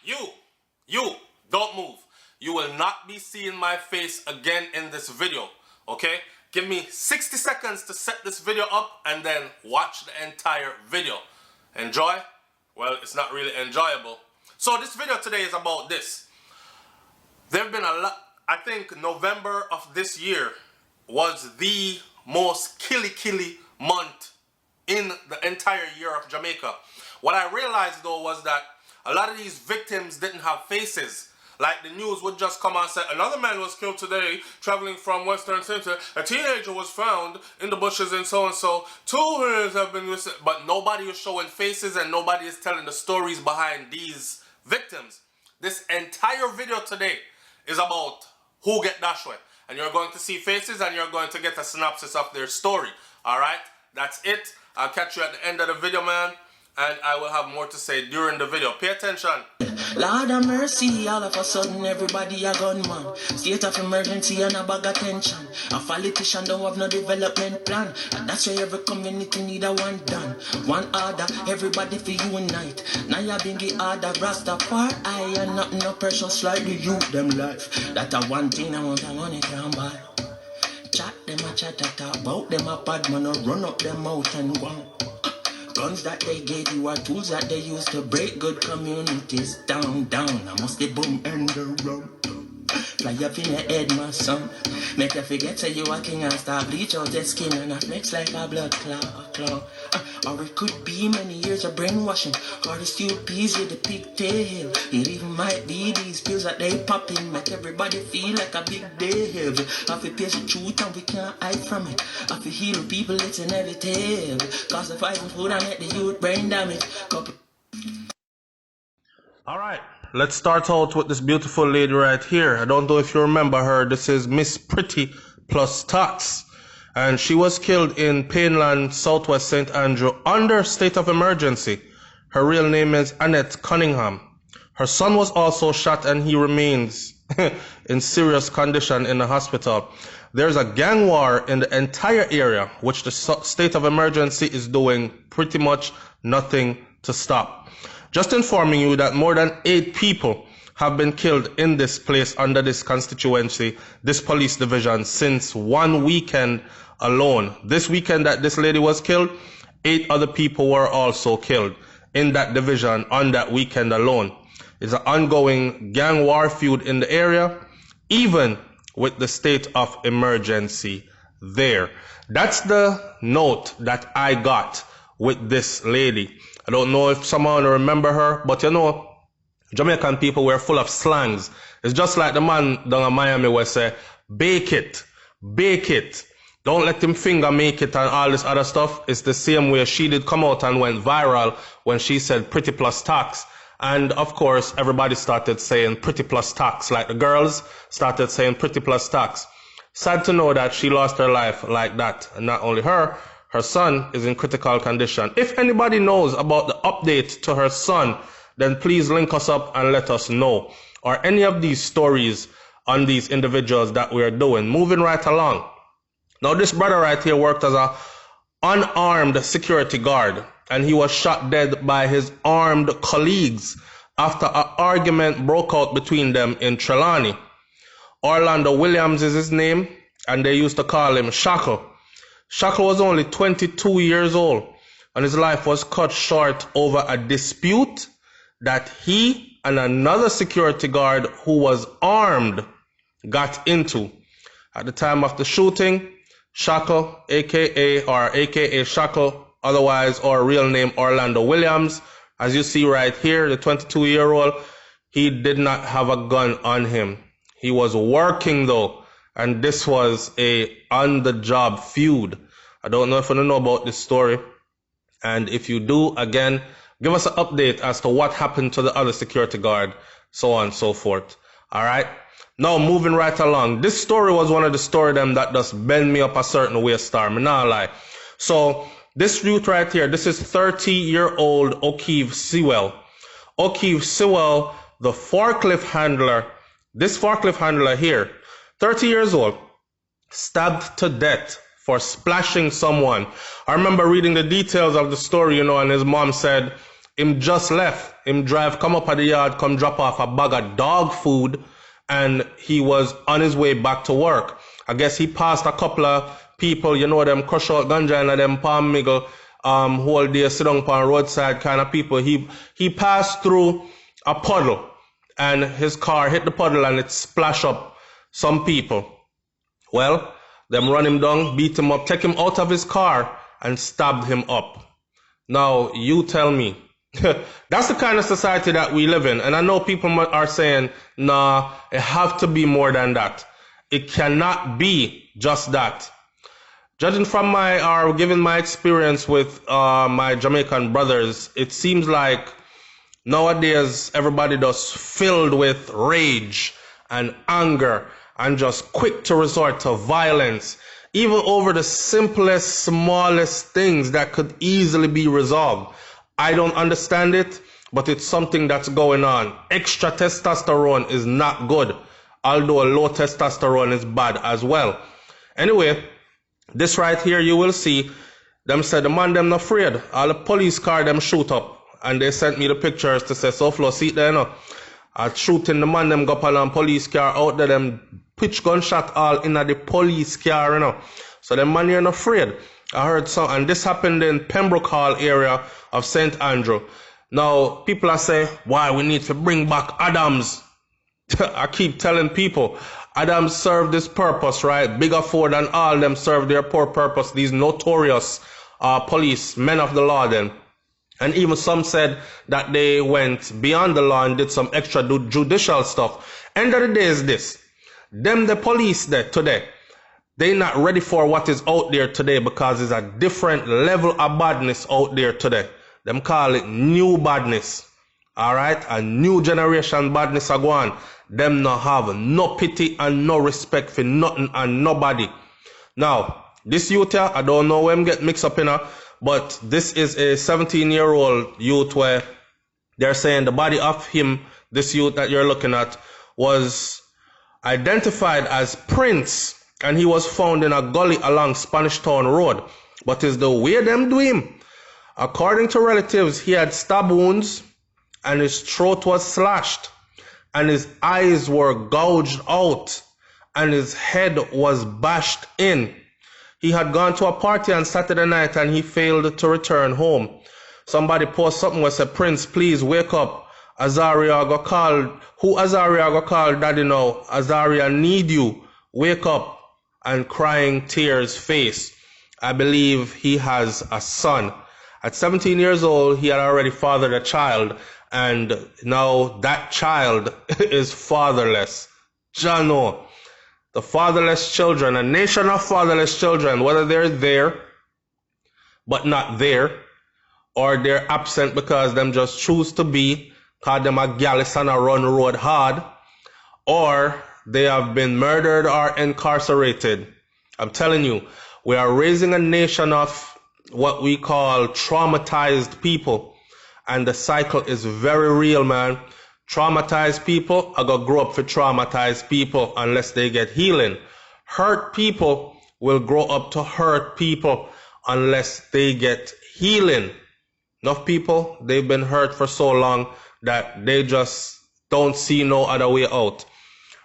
You, don't move. You will not be seeing my face again in this video, okay? Give me 60 seconds to set this video up and then watch the entire video. Enjoy? Well, it's not really enjoyable. So this video today is about this. There have been a lot, I think November of this year was the most killy month in the entire year of Jamaica. What I realized though was that a lot of these victims didn't have faces. Like the news would just come and say, another man was killed today traveling from Western Center. A teenager was found in the bushes and so and so. 2 years have been missing. But nobody is showing faces and nobody is telling the stories behind these victims. This entire video today is about who get dashed with. And you're going to see faces and you're going to get a synopsis of their story. Alright? That's it. I'll catch you at the end of the video, man. And I will have more to say during the video. Pay attention. Lord of mercy, all of a sudden everybody a gunman. State of emergency and a bag of tension. A politician don't have no development plan. And that's why every community need a one done. One order, everybody for unite. Now you bingy order, Rastafari. And nothing no precious like the youth them life. That a one thing I want and money can buy. Chat them a chat about them a bad man, run up them out and go. Guns that they gave you are tools that they use to break good communities down. I must be boom and the rum. Fly up in your head, my son. Make you forget say you a king and start bleach out your skin and it makes like a blood clot. Or it could be many years of brainwashing. Or the stupid peas with the pigtail. It even might be these pills that they popping. Make everybody feel like a big deal. Have to face the truth and we can't hide from it. Have to heal people, it's inevitable. Cause the fighting food and make the youth brain damage. Alright, let's start out with this beautiful lady right here. I don't know if you remember her. This is Miss Pretty plus Tax. And she was killed in Painland, Southwest St. Andrew under state of emergency. Her real name is Annette Cunningham. Her son was also shot and he remains in serious condition in the hospital. There's a gang war in the entire area, which the state of emergency is doing pretty much nothing to stop. Just informing you that more than 8 people have been killed in this place under this constituency, this police division, since one weekend alone. This weekend that this lady was killed, 8 other people were also killed in that division on that weekend alone. It's an ongoing gang war feud in the area, even with the state of emergency there. That's the note that I got with this lady. I don't know if someone remember her, but you know, Jamaican people were full of slangs. It's just like the man down in Miami where say, bake it, bake it. Don't let him finger make it and all this other stuff. It's the same way she did come out and went viral when she said pretty plus tax. And of course, everybody started saying pretty plus tax. Like the girls started saying pretty plus tax. Sad to know that she lost her life like that. And not only her son is in critical condition. If anybody knows about the update to her son, then please link us up and let us know. Or any of these stories on these individuals that we are doing. Moving right along. Now this brother right here worked as a unarmed security guard and he was shot dead by his armed colleagues after an argument broke out between them in Trelawney. Orlando Williams is his name and they used to call him Shackle. Shackle was only 22 years old and his life was cut short over a dispute that he and another security guard who was armed got into. At the time of the shooting, Shackle, aka Shackle, otherwise or real name Orlando Williams, as you see right here, the 22-year-old, he did not have a gun on him. He was working though, and this was a on-the-job feud. I don't know if you know about this story, and if you do, again, give us an update as to what happened to the other security guard, so on and so forth. Alright? Now, moving right along. This story was one of the stories them that just bend me up a certain way, star. Me not lie. So, this youth right here, this is 30-year-old O'Keefe Sewell. O'Keefe Sewell, the forklift handler, this forklift handler here, 30 years old, stabbed to death for splashing someone. I remember reading the details of the story, and his mom said Him just left. Him drive, come up at the yard, come drop off a bag of dog food, and he was on his way back to work. I guess he passed a couple of people, you know, them crush out ganja and them palm miggle, whole day sit down on roadside kind of people. He passed through a puddle, and his car hit the puddle and it splashed up some people. Well, them run him down, beat him up, take him out of his car, and stabbed him up. Now, you tell me, that's the kind of society that we live in. And I know people are saying, nah, it have to be more than that. It cannot be just that. Judging from given my experience with my Jamaican brothers, it seems like nowadays everybody just filled with rage and anger and just quick to resort to violence, even over the simplest, smallest things that could easily be resolved. I don't understand it, but it's something that's going on. Extra testosterone is not good, although low testosterone is bad as well. Anyway, this right here you will see, them said the man them not afraid. All the police car them shoot up, and they sent me the pictures to say, SouFLo, see it there, you know. Shooting the man them go up on police car out there, them pitch gunshot all in the police car, you know. So the man you're not afraid. I heard some, and this happened in Pembroke Hall area of St. Andrew. Now, people are saying, why we need to bring back Adams. I keep telling people, Adams served this purpose, right? Bigger Four than all them serve their poor purpose. These notorious police, men of the law then. And even some said that they went beyond the law and did some extra judicial stuff. End of the day is this. Them, the police there today, they not ready for what is out there today because it's a different level of badness out there today. Them call it new badness. Alright? A new generation badness are going. Them not have no pity and no respect for nothing and nobody. Now, this youth here, I don't know where I'm get mixed up in her, but this is a 17-year-old youth where they're saying the body of him, this youth that you're looking at, was identified as Prince, and he was found in a gully along Spanish Town Road. But is the way them do him? According to relatives, he had stab wounds, and his throat was slashed, and his eyes were gouged out, and his head was bashed in. He had gone to a party on Saturday night, and he failed to return home. Somebody posted something where said, Prince, please wake up. Azaria go call. Who Azaria go call daddy now? Azaria need you. Wake up. And crying tears face. I believe he has a son. At 17 years old, he had already fathered a child, and now that child is fatherless. Jano, the fatherless children, a nation of fatherless children, whether they're there but not there, or they're absent because them just choose to be, call them a gallus and a run road hard, or they have been murdered or incarcerated. I'm telling you, we are raising a nation of what we call traumatized people. And the cycle is very real, man. Traumatized people are going to grow up for traumatized people unless they get healing. Hurt people will grow up to hurt people unless they get healing. Enough people, they've been hurt for so long that they just don't see no other way out.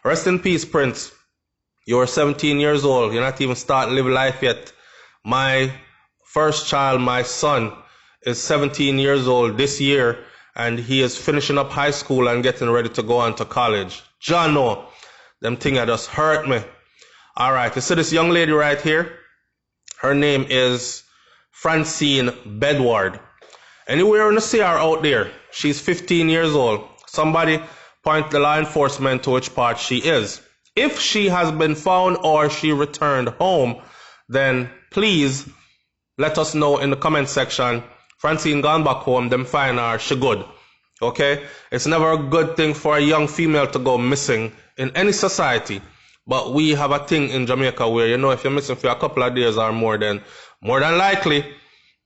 Rest in peace, Prince. You're 17 years old. You're not even starting to live life yet. My first child, my son, is 17 years old this year, and he is finishing up high school and getting ready to go on to college. Jano, them thing that just hurt me. All right, you see this young lady right here? Her name is Francine Bedward. Anywhere you see her out there, she's 15 years old. Somebody point the law enforcement to which part she is. If she has been found or she returned home, then please let us know in the comment section. Francine gone back home, them find her, she good. Okay? It's never a good thing for a young female to go missing in any society. But we have a thing in Jamaica where, you know, if you're missing for a couple of days or more than likely,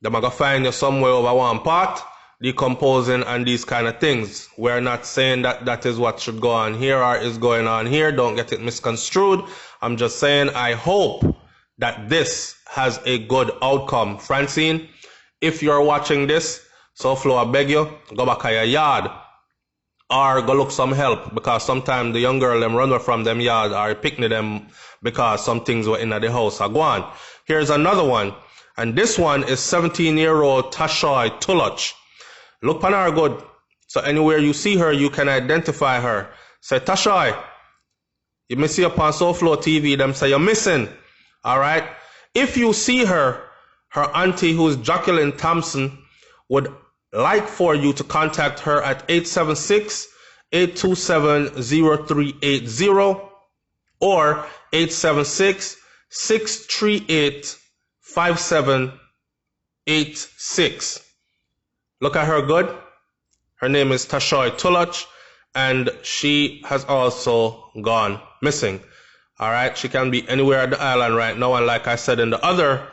they're going to find you somewhere over one pot, decomposing and these kind of things. We're not saying that that is what should go on here or is going on here. Don't get it misconstrued. I'm just saying I hope that this has a good outcome. Francine, if you're watching this, SouFLo, I beg you, go back to your yard. Or go look some help, because sometimes the young girl them run away from them yard or picnic them because some things were in the house. I go on. Here's another one. And this one is 17-year-old Tashoy Tulach. Look upon her good. So anywhere you see her, you can identify her. Say, Tashoy, you may see upon SouFLoTV, them say you're missing. Alright? If you see her, her auntie, who is Jacqueline Thompson, would like for you to contact her at 876-827-0380 or 876-638-5786. Look at her good. Her name is Tashoy Tulach, and she has also gone missing. Alright, she can be anywhere at the island right now, and like I said in the other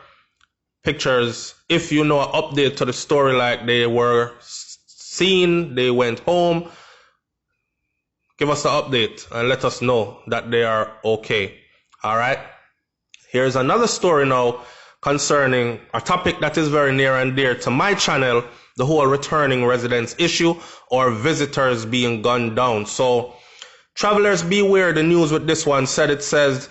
pictures, if you know an update to the story, like they were seen, they went home, give us an update and let us know that they are okay. Alright, here's another story now concerning a topic that is very near and dear to my channel, the whole returning residents issue or visitors being gunned down. So travelers beware. The news with this one says,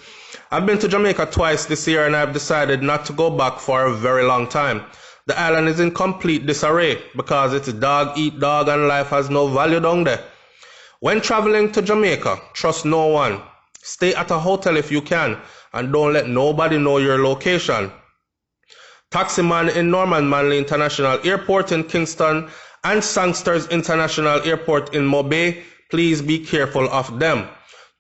I've been to Jamaica twice this year and I've decided not to go back for a very long time. The island is in complete disarray because it's dog eat dog and life has no value down there. When traveling to Jamaica, trust no one. Stay at a hotel if you can and don't let nobody know your location. Taximan in Norman Manley International Airport in Kingston and Sangsters International Airport in Mobay, please be careful of them.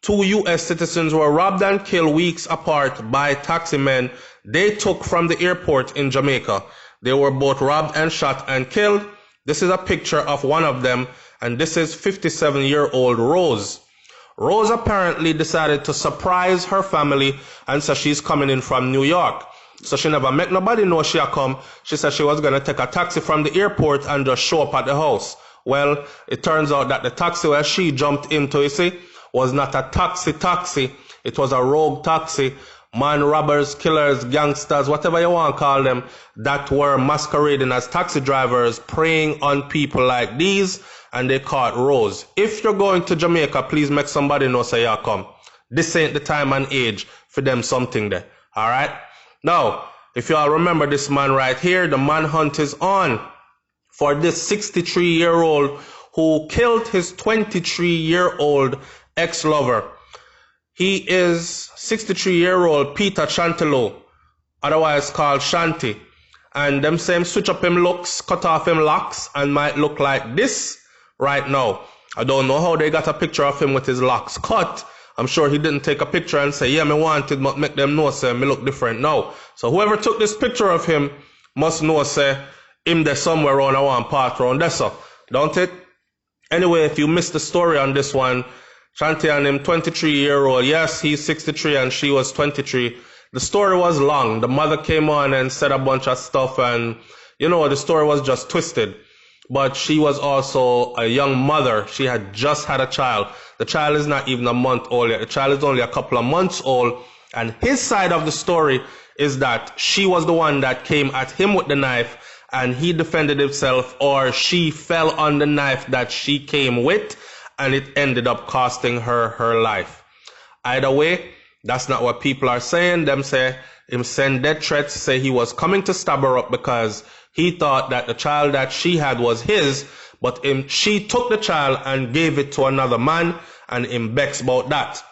2 U.S. citizens were robbed and killed weeks apart by taximen they took from the airport in Jamaica. They were both robbed and shot and killed. This is a picture of one of them, and this is 57-year-old Rose. Rose apparently decided to surprise her family and said she's coming in from New York. So she never make nobody know she had come. She said she was going to take a taxi from the airport and just show up at the house. Well, it turns out that the taxi where she jumped into, you see, was not a taxi. It was a rogue taxi. Man robbers, killers, gangsters, whatever you want to call them, that were masquerading as taxi drivers, preying on people like these, and they caught Rose. If you're going to Jamaica, please make somebody know say you come. This ain't the time and age for them something there. Alright? Now, if you all remember this man right here, the manhunt is on for this 63-year-old who killed his 23-year-old ex-lover. He is 63-year-old Peter Chantelo, otherwise called Shanty. And them same switch up him looks, cut off him locks, and might look like this right now. I don't know how they got a picture of him with his locks cut. I'm sure he didn't take a picture and say, yeah, me wanted, but make them know, say, me look different now. So whoever took this picture of him must know, say, him there somewhere around a one part around there, so, don't it? Anyway, if you missed the story on this one, Shanti and him, 23-year-old, yes, he's 63 and she was 23. The story was long. The mother came on and said a bunch of stuff and, you know, the story was just twisted. But she was also a young mother. She had just had a child. The child is not even a month old yet. The child is only a couple of months old. And his side of the story is that she was the one that came at him with the knife and he defended himself, or she fell on the knife that she came with and it ended up costing her her life. Either way, that's not what people are saying. Them say him send death threats, say he was coming to stab her up because he thought that the child that she had was his, but she took the child and gave it to another man, and him vexed about that.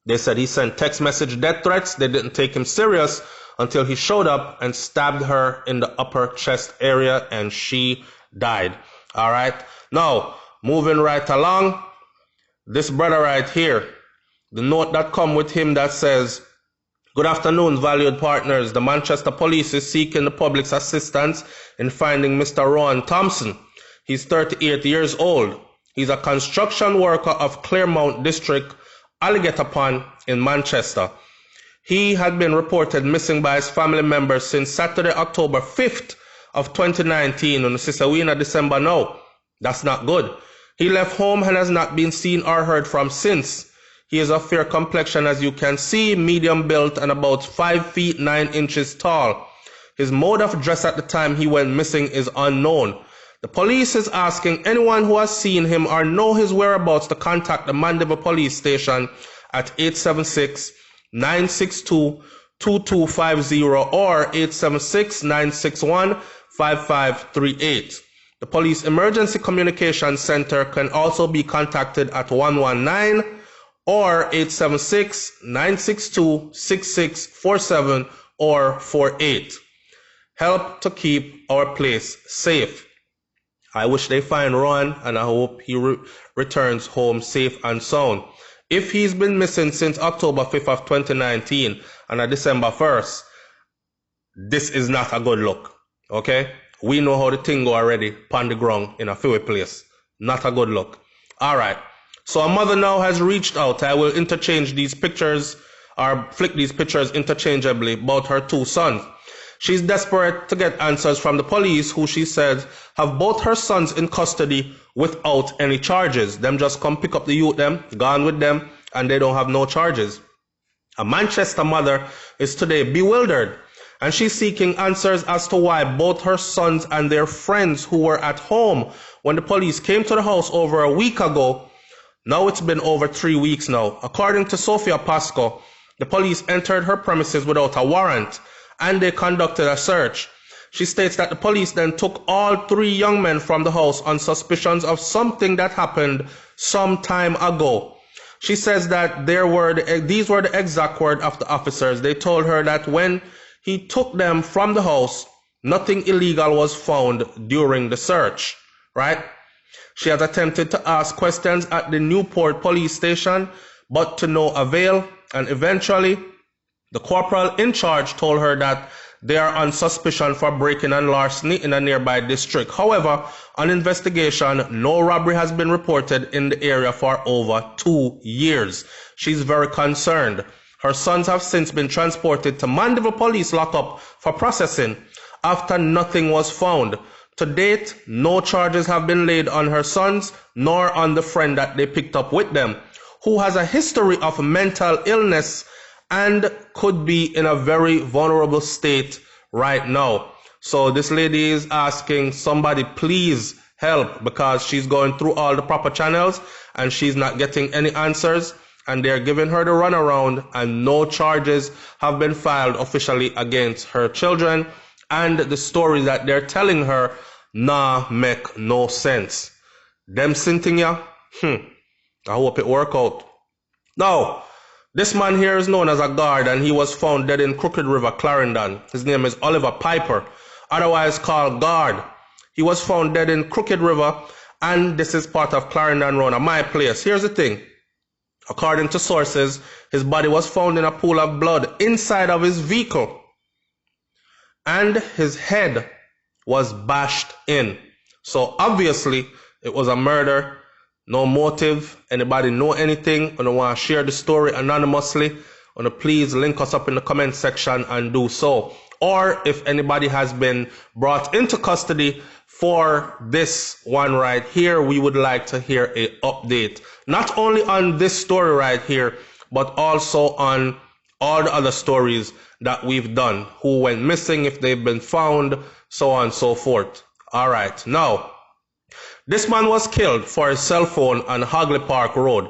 They said he sent text message death threats. They didn't take him serious until he showed up and stabbed her in the upper chest area, and she died. All right. Now, moving right along, this brother right here, the note that come with him that says, good afternoon, valued partners. The Manchester Police is seeking the public's assistance in finding Mr. Rama Samson. He's 38 years old. He's a construction worker of Claremont District, Alligator Pond in Manchester. He had been reported missing by his family members since Saturday, October 5th of 2019. And we in December now. That's not good. He left home and has not been seen or heard from since. He is of fair complexion, as you can see, medium built and about 5 feet 9 inches tall. His mode of dress at the time he went missing is unknown. The police is asking anyone who has seen him or know his whereabouts to contact the Mandeville Police Station at 876-962-2250 or 876-961-5538. The Police Emergency Communications Center can also be contacted at 119 or 876-962-6647 or 48. Help to keep our place safe. I wish they find Ron, and I hope he returns home safe and sound. If he's been missing since October 5th of 2019 and December 1st, this is not a good look. Okay? We know how the thing go already on the ground in a few place. Not a good look. Alright. So a mother now has reached out. I will interchange these pictures or flick these pictures interchangeably about her two sons. She's desperate to get answers from the police, who she said have both her sons in custody without any charges. Them just come pick up the youth, them, gone with them, and they don't have no charges. A Manchester mother is today bewildered, and she's seeking answers as to why both her sons and their friends who were at home when the police came to the house over a week ago, now it's been over 3 weeks now. According to Sophia Pasco, the police entered her premises without a warrant, and they conducted a search. She states that the police then took all 3 young men from the house on suspicions of something that happened some time ago. She says that these were the exact words of the officers. They told her that when he took them from the house, nothing illegal was found during the search, right? She has attempted to ask questions at the Newport police station, but to no avail, and eventually the corporal in charge told her that they are on suspicion for breaking and larceny in a nearby district. However, on investigation, no robbery has been reported in the area for over 2 years. She's very concerned. Her sons have since been transported to Mandeville Police lockup for processing after nothing was found. To date, no charges have been laid on her sons nor on the friend that they picked up with them, who has a history of mental illness and could be in a very vulnerable state right now. So this lady is asking somebody please help, because she's going through all the proper channels and she's not getting any answers, and they're giving her the runaround, and no charges have been filed officially against her children, and the story that they're telling her make no sense. Them sinting ya? I hope it work out. Now, this man here is known as a guard, and he was found dead in Crooked River, Clarendon. His name is Oliver Piper, otherwise called Guard. He was found dead in Crooked River, and this is part of Clarendon Road, my place. Here's the thing. According to sources, his body was found in a pool of blood inside of his vehicle, and his head was bashed in. So obviously, it was a murder. No motive. Anybody know anything? Or want to share the story anonymously? Or please link us up in the comment section and do so. Or if anybody has been brought into custody for this one right here, we would like to hear an update. Not only on this story right here, but also on all the other stories that we've done. Who went missing, if they've been found, so on and so forth. All right. Now, this man was killed for his cell phone on Hagley Park Road.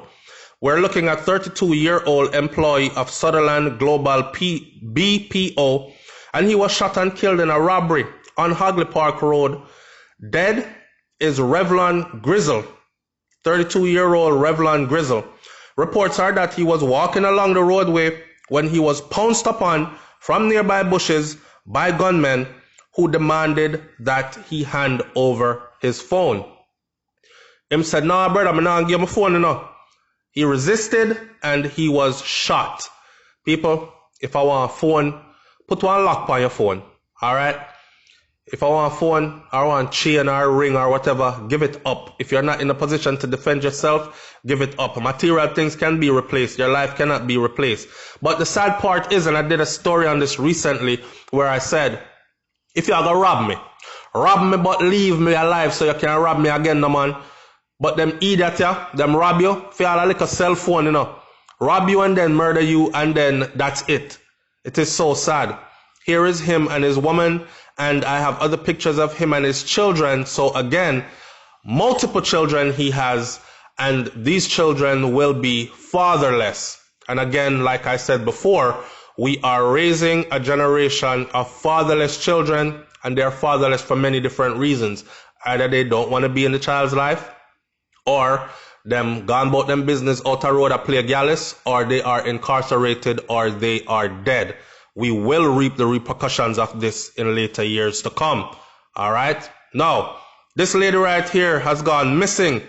We're looking at 32-year-old employee of Sutherland Global BPO, and he was shot and killed in a robbery on Hagley Park Road. Dead is Revlon Grizzle, 32-year-old Revlon Grizzle. Reports are that he was walking along the roadway when he was pounced upon from nearby bushes by gunmen who demanded that he hand over his phone. Him said, "No, brother, I'm not give my phone, you know." He resisted and he was shot. People, if I want a phone, put one lock on your phone. Alright? If I want a phone, or I want a chain or a ring or whatever, give it up. If you're not in a position to defend yourself, give it up. Material things can be replaced. Your life cannot be replaced. But the sad part is, and I did a story on this recently, where I said, if you're gonna rob me but leave me alive so you can rob me again, no man. But them idiot, yeah, them rob you, for all like a cell phone, you know. Rob you and then murder you, and then that's it. It is so sad. Here is him and his woman and I have other pictures of him and his children. So again, multiple children he has, and these children will be fatherless. And again, like I said before, we are raising a generation of fatherless children, and they're fatherless for many different reasons. Either they don't want to be in the child's life, or them gone about them business out the road a play gallus, or they are incarcerated, or they are dead. We will reap the repercussions of this in later years to come. All right? Now, this lady right here has gone missing,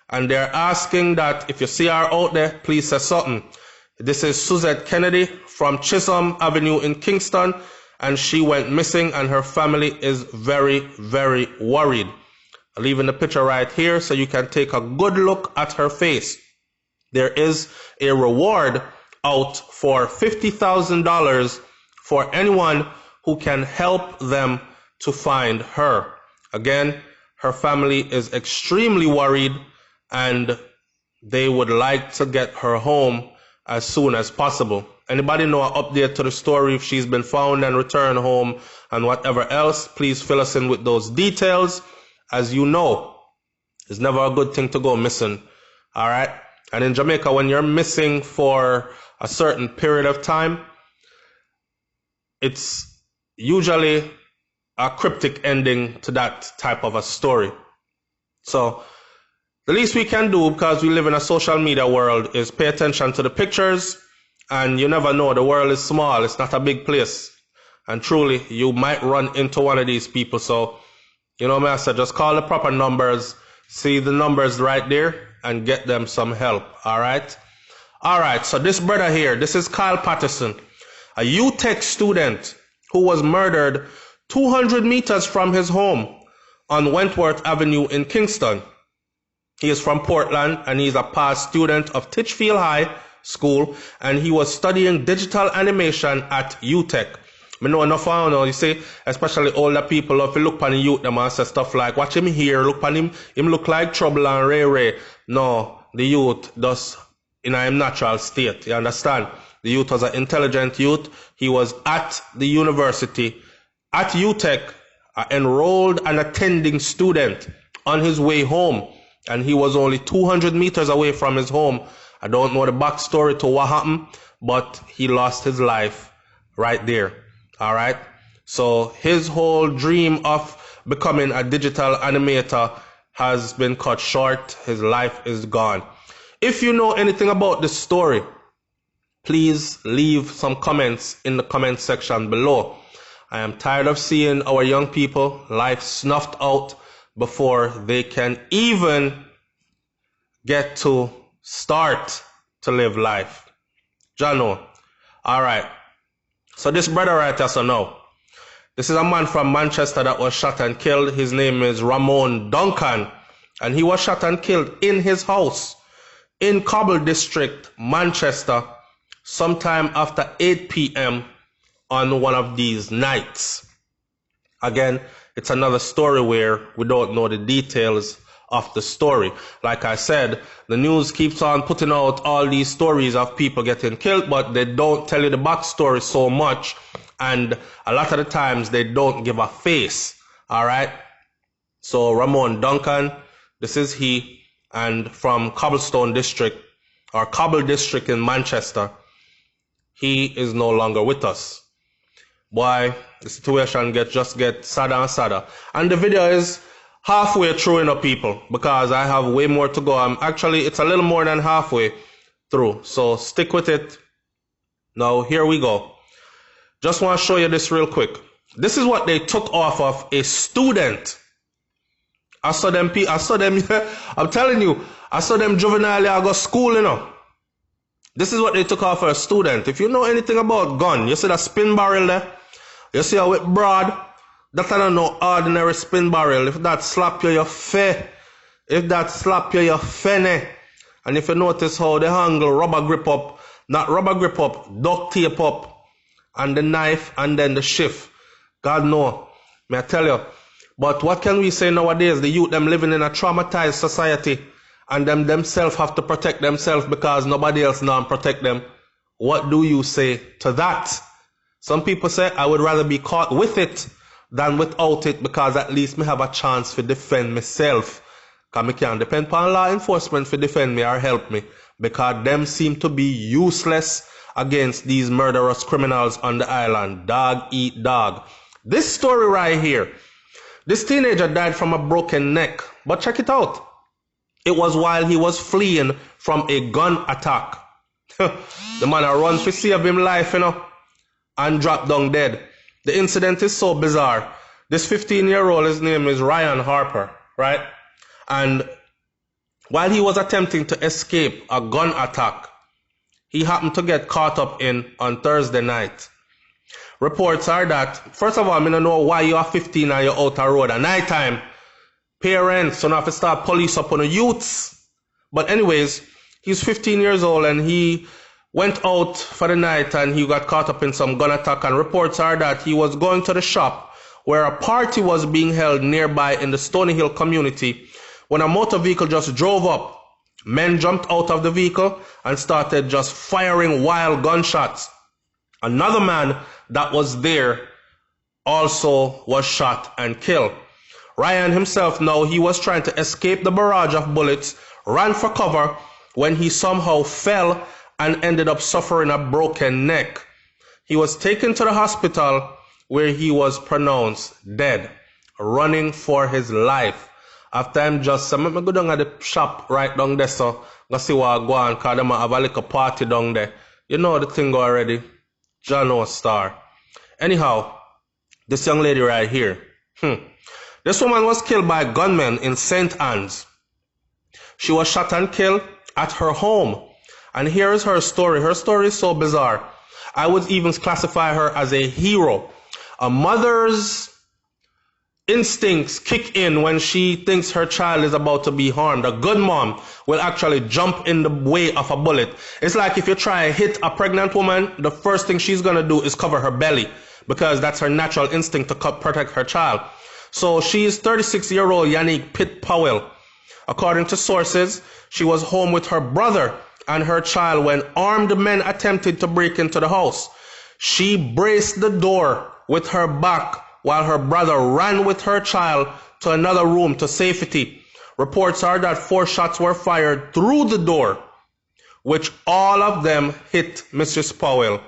and they're asking that if you see her out there, please say something. This is Suzette Kennedy from Chisholm Avenue in Kingston, and she went missing, and her family is very, very worried. I'm leaving the picture right here so you can take a good look at her face. There is a reward out for $50,000 for anyone who can help them to find her. Again, her family is extremely worried, and they would like to get her home as soon as possible. Anybody know an update to the story, if she's been found and returned home and whatever else, please fill us in with those details. As you know, it's never a good thing to go missing. All right? And in Jamaica, when you're missing for a certain period of time, it's usually a cryptic ending to that type of a story. So the least we can do, because we live in a social media world, is pay attention to the pictures. And you never know, the world is small, it's not a big place. And truly, you might run into one of these people. So, you know, Master, just call the proper numbers, see the numbers right there, and get them some help. All right? All right, so this brother here, this is Kyle Partisan, a UTech student who was murdered 200 meters from his home on Wentworth Avenue in Kingston. He is from Portland, and he's a past student of Titchfield High School, and he was studying digital animation at UTech. I know enough I know, you see, especially older people, if you look upon the youth, them and say stuff like, watch him here, look upon him look like Trouble and Ray Ray. No, the youth does in a natural state, you understand? The youth was an intelligent youth. He was at the university, at UTech, enrolled and attending student on his way home, and he was only 200 meters away from his home. I don't know the backstory to what happened, but he lost his life right there. All right. So his whole dream of becoming a digital animator has been cut short. His life is gone. If you know anything about this story, please leave some comments in the comment section below. I am tired of seeing our young people life snuffed out before they can even get to start to live life. Jano. All right. So this brother right here, so now, this is a man from Manchester that was shot and killed. His name is Rama Duncan, and he was shot and killed in his house in Cobble District, Manchester, sometime after 8 p.m. on one of these nights. Again, it's another story where we don't know the details of the story. Like I said, the news keeps on putting out all these stories of people getting killed, but they don't tell you the backstory so much, and a lot of the times they don't give a face. All right? So Rama Duncan, this is he, and from Cobblestone District, or Cobble District in Manchester, he is no longer with us. Boy, the situation just gets sadder and sadder. And the video is halfway through, you know, people, because I have way more to go. It's a little more than halfway through, so stick with it. Now here we go. Just want to show you this real quick. This is what they took off of a student. I saw them I'm telling you, I saw them juvenile I go school, you know. This is what they took off of a student. If you know anything about gun, you see that spin barrel there, you see how it broad. That's not no ordinary spin barrel. If that slap you, you're fair. If that slap you, you're fair. And if you notice how the handle rubber grip up, not rubber grip up, duct tape up, and the knife, and then the shift. God know, may I tell you. But what can we say nowadays? The youth, them living in a traumatized society, and them themselves have to protect themselves because nobody else now protect them. What do you say to that? Some people say, I would rather be caught with it than without it, because at least me have a chance to defend myself. Because me can't depend upon law enforcement to defend me or help me, because them seem to be useless against these murderous criminals on the island. Dog eat dog. This story right here, this teenager died from a broken neck, but check it out. It was while he was fleeing from a gun attack. The man run to save him life, and dropped down dead. The incident is so bizarre. This 15-year-old, his name is Ryan Harper, right? And while he was attempting to escape a gun attack, he happened to get caught up in on Thursday night. Reports are that, first of all, I don't know why you are 15 and you're out on road at night time. Parents don't have to start police up on the youths. But anyways, he's 15 years old and he went out for the night and he got caught up in some gun attack. And reports are that he was going to the shop where a party was being held nearby in the Stony Hill community when a motor vehicle just drove up. Men jumped out of the vehicle and started just firing wild gunshots. Another man that was there also was shot and killed. Ryan himself, now he was trying to escape the barrage of bullets, ran for cover when he somehow fell and ended up suffering a broken neck. He was taken to the hospital where he was pronounced dead, running for his life. After him just said, "Let me go down at the shop right down there, so go see what I go on, because they might have a little party down there." You know the thing already. John Star. Anyhow, this young lady right here. This woman was killed by gunmen in St. Anne's. She was shot and killed at her home. And here is her story. Her story is so bizarre. I would even classify her as a hero. A mother's instincts kick in when she thinks her child is about to be harmed. A good mom will actually jump in the way of a bullet. It's like if you try to hit a pregnant woman, the first thing she's going to do is cover her belly, because that's her natural instinct to protect her child. So she is 36-year-old Yannick Powell. According to sources, she was home with her brother and her child when armed men attempted to break into the house. She braced the door with her back while her brother ran with her child to another room to safety. Reports are that 4 shots were fired through the door, which all of them hit Mrs. Powell.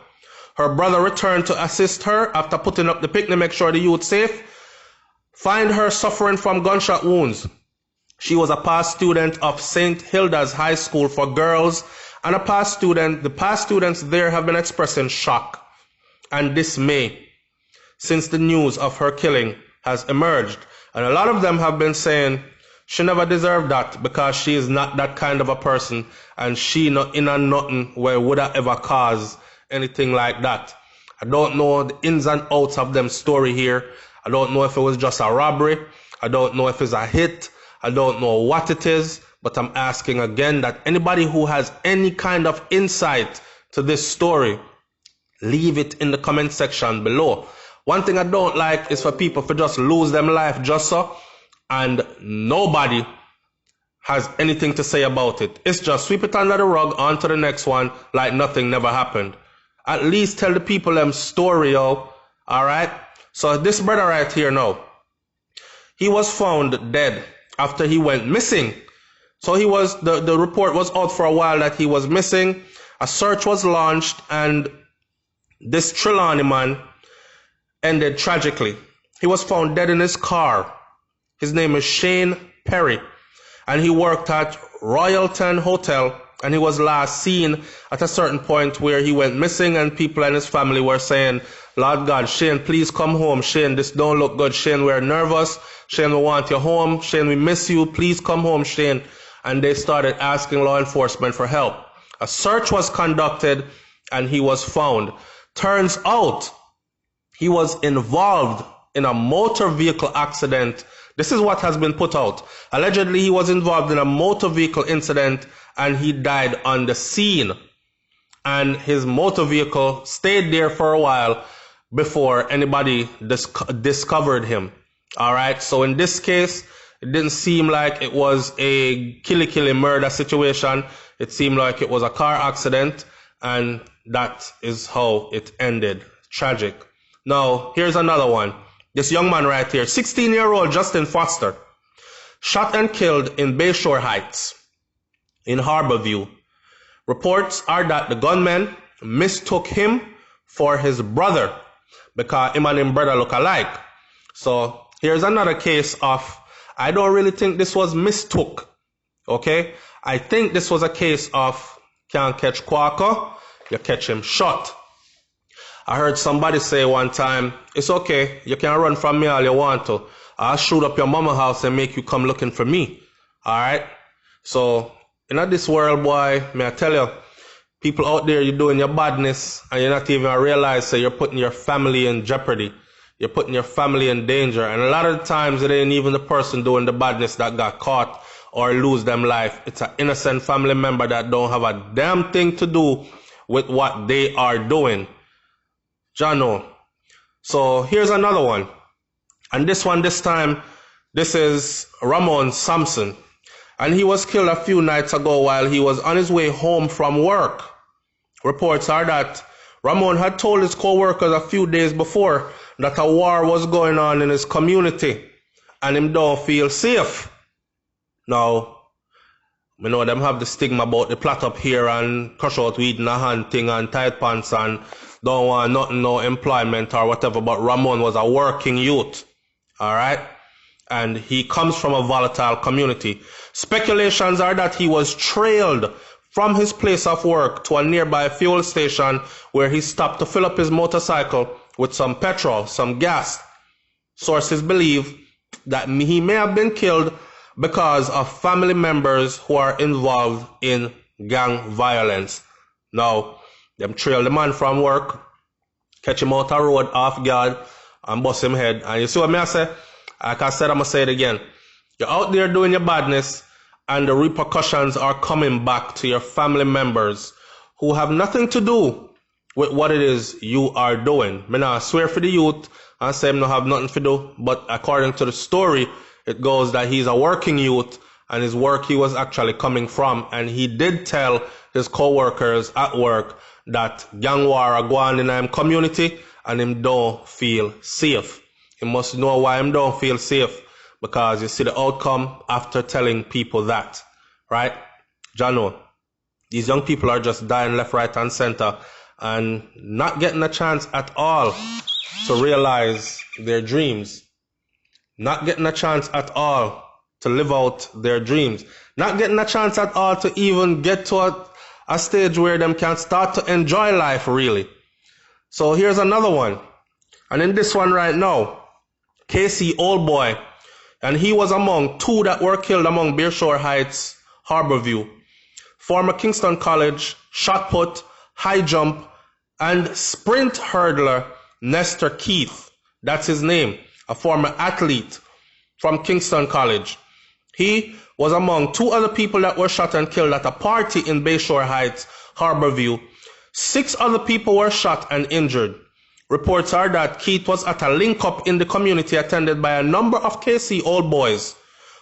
Her brother returned to assist her after putting up the picnic, make sure the youth safe. Find her suffering from gunshot wounds. She was a past student of St. Hilda's High School for Girls, and the past students there have been expressing shock and dismay since the news of her killing has emerged. And a lot of them have been saying she never deserved that, because she is not that kind of a person, and she not in a nothing where would have ever caused anything like that. I don't know the ins and outs of them story here. I don't know if it was just a robbery. I don't know if it's a hit. I don't know what it is, but I'm asking again that anybody who has any kind of insight to this story, leave it in the comment section below. One thing I don't like is for people to just lose them life just so, and nobody has anything to say about it. It's just sweep it under the rug, on to the next one, like nothing never happened. At least tell the people them story, yo. Alright? So this brother right here now, he was found dead after he went missing. So he was, the report was out for a while that he was missing. A search was launched, and this Trelawney man ended tragically. He was found dead in his car. His name is Shane Perry, and he worked at Royalton Hotel, and he was last seen at a certain point where he went missing, and people and his family were saying, "Lord God, Shane, please come home. Shane, this don't look good. Shane, we're nervous. Shane, we want you home. Shane, we miss you. Please come home, Shane." And they started asking law enforcement for help. A search was conducted, and he was found. Turns out he was involved in a motor vehicle accident. This is what has been put out. Allegedly, he was involved in a motor vehicle incident, and he died on the scene. And his motor vehicle stayed there for a while before anybody discovered him. All right. So in this case, it didn't seem like it was a killy murder situation. It seemed like it was a car accident, and that is how it ended. Tragic. Now, here's another one. This young man right here, 16-year-old Justin Foster, shot and killed in Bayshore Heights in Harborview. Reports are that the gunman mistook him for his brother because him and his brother look alike. So here's another case of, I don't really think this was mistook. Okay? I think this was a case of can't catch Quacker, you catch him shot. I heard somebody say one time, it's okay, you can run from me all you want to. I'll shoot up your mama house and make you come looking for me. Alright? So, in this world, boy, may I tell you, people out there, you're doing your badness and you're not even realize that you're putting your family in jeopardy. You're putting your family in danger. And a lot of the times, it ain't even the person doing the badness that got caught or lose them life. It's an innocent family member that don't have a damn thing to do with what they are doing. Jano. So here's another one. And this one, this time, this is Rama and Samson. And he was killed a few nights ago while he was on his way home from work. Reports are that Ramon had told his co-workers a few days before that a war was going on in his community and him don't feel safe. Now, we know them have the stigma about the plot up here and crush out weed in a hand thing and tight pants and don't want nothing, no employment or whatever, but Ramon was a working youth. Alright? And he comes from a volatile community. Speculations are that he was trailed from his place of work to a nearby fuel station where he stopped to fill up his motorcycle with some petrol, some gas. Sources believe that he may have been killed because of family members who are involved in gang violence. Now, them trail the man from work, catch him out the road off guard, and bust him head. And you see what me I say? Like I said, I'm going to say it again. You're out there doing your badness, and the repercussions are coming back to your family members who have nothing to do with what it is you are doing. Me not swear for the youth and say him not have nothing to do, but according to the story, it goes that he's a working youth and his work he was actually coming from, and he did tell his co-workers at work that gang war are going on in him community and him don't feel safe. He must know why him don't feel safe, because you see the outcome after telling people that, right? Jano, these young people are just dying left, right, and center and not getting a chance at all to realize their dreams. Not getting a chance at all to live out their dreams. Not getting a chance at all to even get to a stage where them can start to enjoy life, really. So here's another one. And in this one right now, Casey Oldboy, and he was among two that were killed among Bayshore Heights, Harborview. Former Kingston College shot put, high jump, and sprint hurdler Nestor Keith, that's his name, a former athlete from Kingston College. He was among two other people that were shot and killed at a party in Bayshore Heights, Harborview. 6 other people were shot and injured. Reports are that Keith was at a link-up in the community attended by a number of KC old boys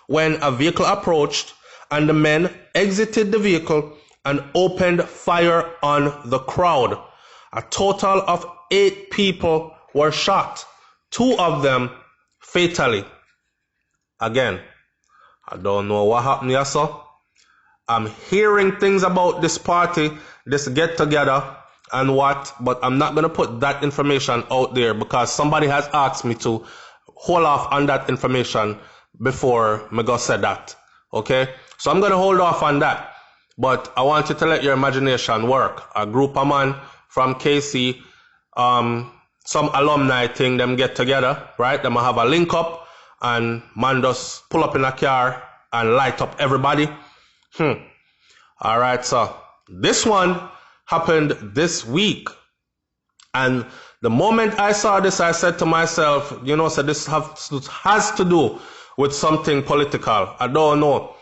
when a vehicle approached and the men exited the vehicle and opened fire on the crowd. A total of 8 people were shot, 2 of them fatally. Again, I don't know what happened here, so I'm hearing things about this party, this get-together, and what, but I'm not going to put that information out there because somebody has asked me to hold off on that information before me go say that. Okay? So I'm going to hold off on that. But I want you to let your imagination work. A group of men from KC, some alumni thing, them get together, right? Them have a link up and man just pull up in a car and light up everybody. All right, so this one happened this week. And the moment I saw this, I said to myself, you know, so this has to do with something political. I don't know.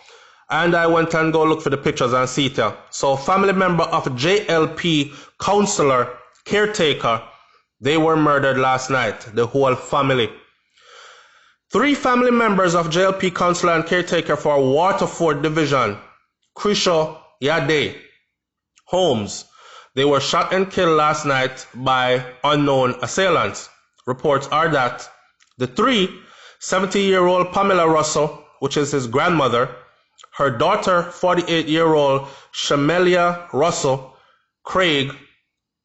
And I went and go look for the pictures and see it here. So family member of JLP counselor, caretaker, they were murdered last night, the whole family. 3 family members of JLP counselor and caretaker for Waterford Division, Krisho Yade Holmes, they were shot and killed last night by unknown assailants. Reports are that The three, 70-year-old Pamela Russell, which is his grandmother, her daughter, 48-year-old Shamelia Russell Craig,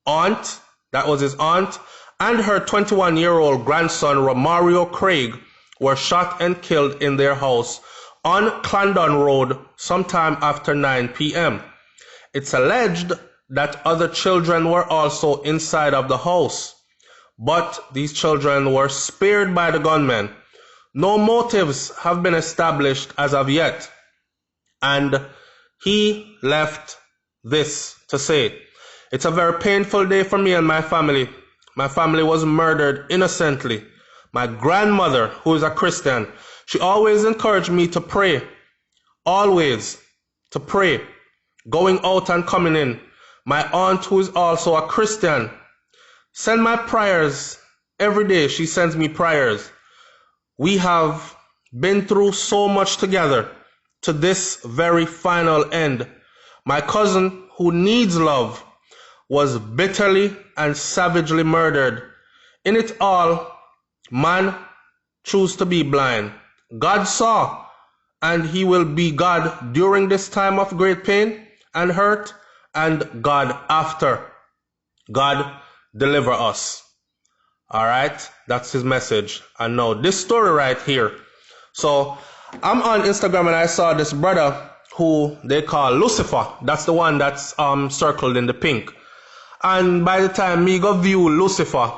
aunt, that was his aunt, and her 21-year-old grandson, Romario Craig, were shot and killed in their house on Clarendon Road sometime after 9 p.m. It's alleged that other children were also inside of the house, but these children were spared by the gunmen. No motives have been established as of yet, and he left this to say, "It's a very painful day for me and my family. My family was murdered innocently. My grandmother, who is a Christian, she always encouraged me to pray, always to pray, going out and coming in. My aunt, who is also a Christian, send my prayers every day. She sends me prayers. We have been through so much together to this very final end. My cousin, who needs love, was bitterly and savagely murdered. In it all, man chose to be blind. God saw, and he will be God during this time of great pain and hurt, and God after. God deliver us." All right, that's his message. And now this story right here. So I'm on Instagram and I saw this brother who they call Lucifer. That's the one that's circled in the pink. And by the time me go view Lucifer,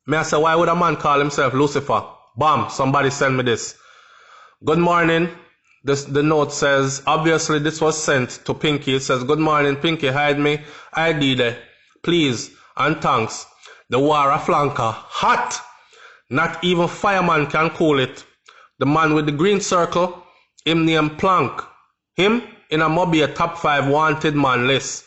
me I say, why would a man call himself Lucifer? Bam, somebody send me this. "Good morning." The note says, obviously this was sent to Pinky. It says, "Good morning, Pinky, hide me ID there, please, and thanks. The war a flanker, hot. Not even fireman can cool it. The man with the green circle, him named Plank. Him in a Mobile top 5 wanted man list.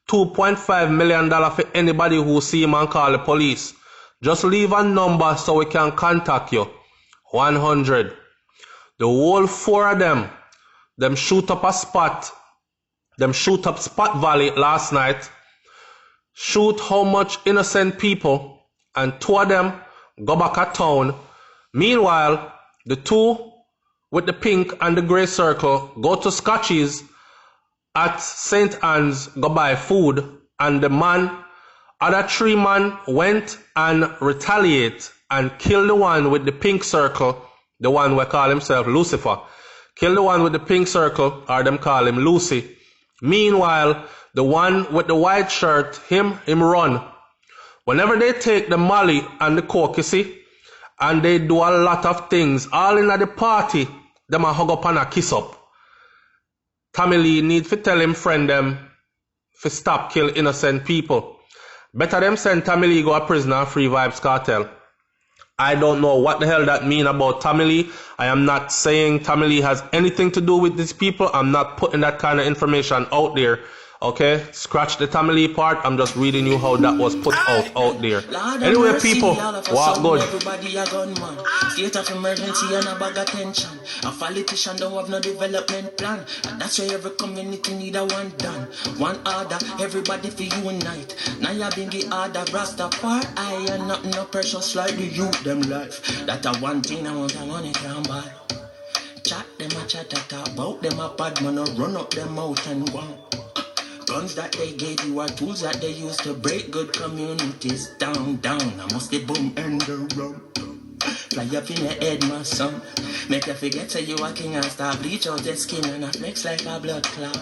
$2.5 million for anybody who see him and call the police. Just leave a number so we can contact you. 100. The whole 4 of them shoot up Spot Valley last night, shoot how much innocent people, and 2 of them go back at town. Meanwhile, the 2 with the pink and the grey circle go to Scotchies at St. Anne's, go buy food, and the other 3 man went and retaliate and kill the one with the pink circle, the one we call himself Lucifer. Kill the one with the pink circle, or them call him Lucy. Meanwhile, the one with the white shirt, him run. Whenever they take the Molly and the Coke, you see, and they do a lot of things, all in at the party, them a hug up and a kiss up. Tommy Lee need to tell him friend them to stop kill innocent people. Better them send Tommy Lee go a prison and free Vibes Cartel. I don't know what the hell that mean about Tommy Lee. I am not saying Tommy Lee has anything to do with these people. I'm not putting that kind of information out there. Okay, scratch the Tommy Lee part. I'm just reading you how that was put out there. Anyway, people, walk good. Everybody a gunman. State of emergency and a bag of tension. A politician don't have no development plan, and that's why every community need a one done. One order, everybody for unite. Now you been the order, Rastafari. I ain't nothing no precious like the youth them life. That a one thing I want, money can buy. Chat them a chat about them a bad man, run up them out and go. Guns that they gave you are tools that they use to break good communities down. I must be boom and the rum. Fly up in your head, my son. Make you forget say you a king and start bleach out your skin and it flex like a blood clot.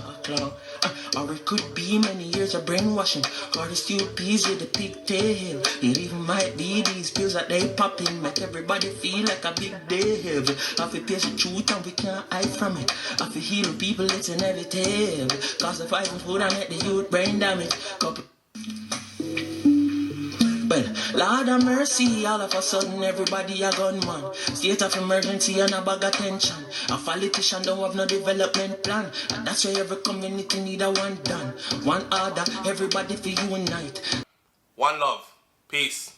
Or it could be many years of brainwashing, or the steel peas with the pigtail. It even might be these pills that they pop in, make everybody feel like a big day. Have to face the truth and we can't hide from it. Have to heal people, it's inevitable. Cause the fighting food and make the youth brain damage. Well, Lord of mercy, all of a sudden everybody a gunman. State of emergency and a bag of tension. A politician don't have no development plan, and that's why every community need a one done. One order, everybody for unite. One love. Peace.